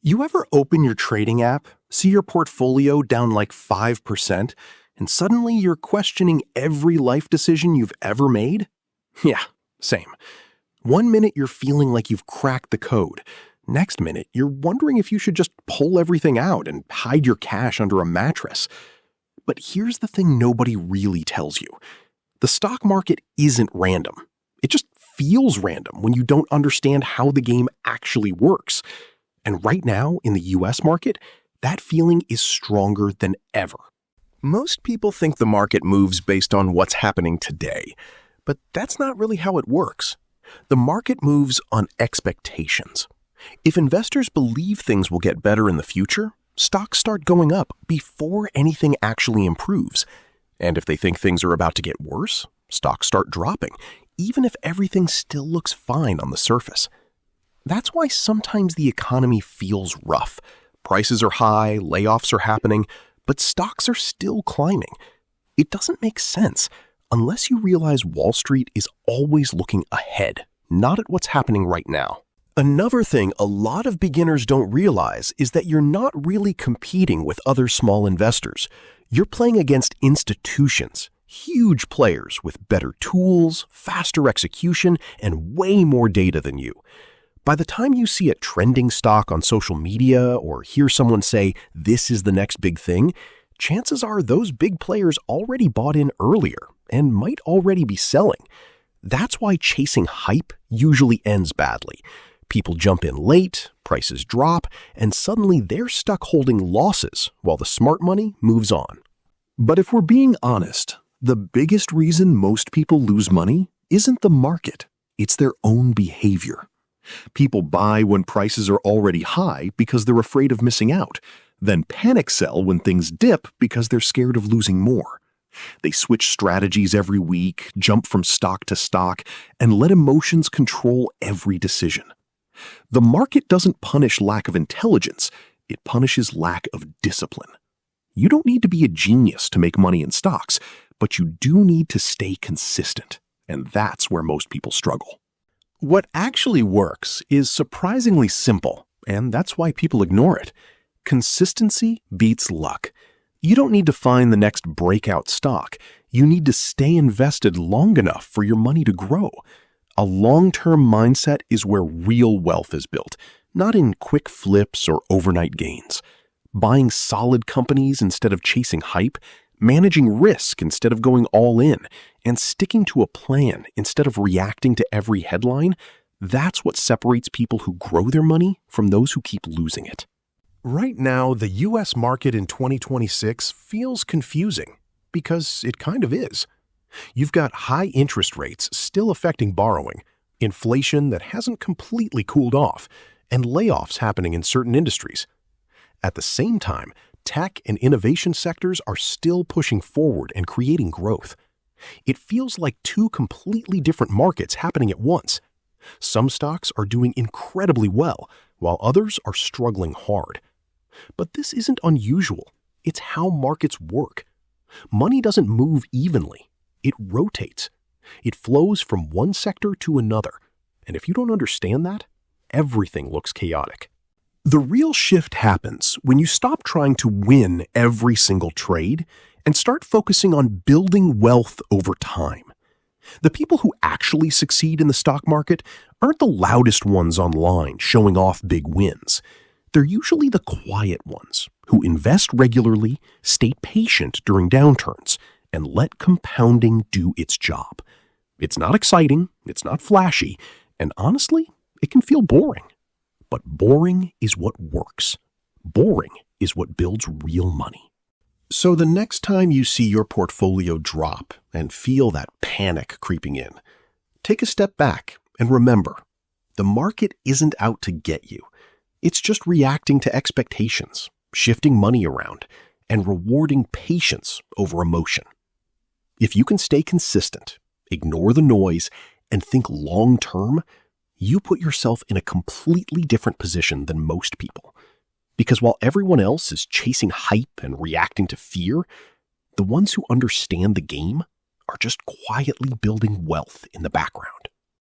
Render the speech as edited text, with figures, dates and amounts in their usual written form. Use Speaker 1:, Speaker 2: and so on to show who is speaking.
Speaker 1: You ever open your trading app, see your portfolio down like 5%, and suddenly you're questioning every life decision you've ever made? Yeah, same. One minute you're feeling like you've cracked the code. Next minute, you're wondering if you should just pull everything out and hide your cash under a mattress. But here's the thing nobody really tells you. The stock market isn't random. It just feels random when you don't understand how the game actually works. And right now, in the US market, that feeling is stronger than ever.
Speaker 2: Most people think the market moves based on what's happening today, but that's not really how it works. The market moves on expectations. If investors believe things will get better in the future, stocks start going up before anything actually improves. And if they think things are about to get worse, stocks start dropping, even if everything still looks fine on the surface. That's why sometimes the economy feels rough. Prices are high, layoffs are happening, but stocks are still climbing. It doesn't make sense unless you realize Wall Street is always looking ahead, not at what's happening right now. Another thing a lot of beginners don't realize is that you're not really competing with other small investors. You're playing against institutions, huge players with better tools, faster execution, and way more data than you. By the time you see a trending stock on social media or hear someone say, "This is the next big thing," chances are those big players already bought in earlier and might already be selling. That's why chasing hype usually ends badly. People jump in late, prices drop, and suddenly they're stuck holding losses while the smart money moves on.
Speaker 3: But if we're being honest, the biggest reason most people lose money isn't the market, it's their own behavior. People buy when prices are already high because they're afraid of missing out, then panic sell when things dip because they're scared of losing more. They switch strategies every week, jump from stock to stock, and let emotions control every decision. The market doesn't punish lack of intelligence, it punishes lack of discipline. You don't need to be a genius to make money in stocks, but you do need to stay consistent, and that's where most people struggle.
Speaker 1: What actually works is surprisingly simple, and that's why people ignore it. Consistency beats luck. You don't need to find the next breakout stock. You need to stay invested long enough for your money to grow. A long-term mindset is where real wealth is built, not in quick flips or overnight gains. Buying solid companies instead of chasing hype, managing risk instead of going all in, and sticking to a plan instead of reacting to every headline, that's what separates people who grow their money from those who keep losing it. Right now, the US market in 2026 feels confusing, because it kind of is. You've got high interest rates still affecting borrowing, inflation that hasn't completely cooled off, and layoffs happening in certain industries. At the same time, tech and innovation sectors are still pushing forward and creating growth. It feels like two completely different markets happening at once. Some stocks are doing incredibly well, while others are struggling hard. But this isn't unusual. It's how markets work. Money doesn't move evenly. It rotates. It flows from one sector to another. And if you don't understand that, everything looks chaotic. The real shift happens when you stop trying to win every single trade and start focusing on building wealth over time. The people who actually succeed in the stock market aren't the loudest ones online showing off big wins. They're usually the quiet ones who invest regularly, stay patient during downturns, and let compounding do its job. It's not exciting, it's not flashy, and honestly, it can feel boring. But boring is what works. Boring is what builds real money. So the next time you see your portfolio drop and feel that panic creeping in, take a step back and remember, the market isn't out to get you. It's just reacting to expectations, shifting money around, and rewarding patience over emotion. If you can stay consistent, ignore the noise, and think long-term, you put yourself in a completely different position than most people. Because while everyone else is chasing hype and reacting to fear, the ones who understand the game are just quietly building wealth in the background.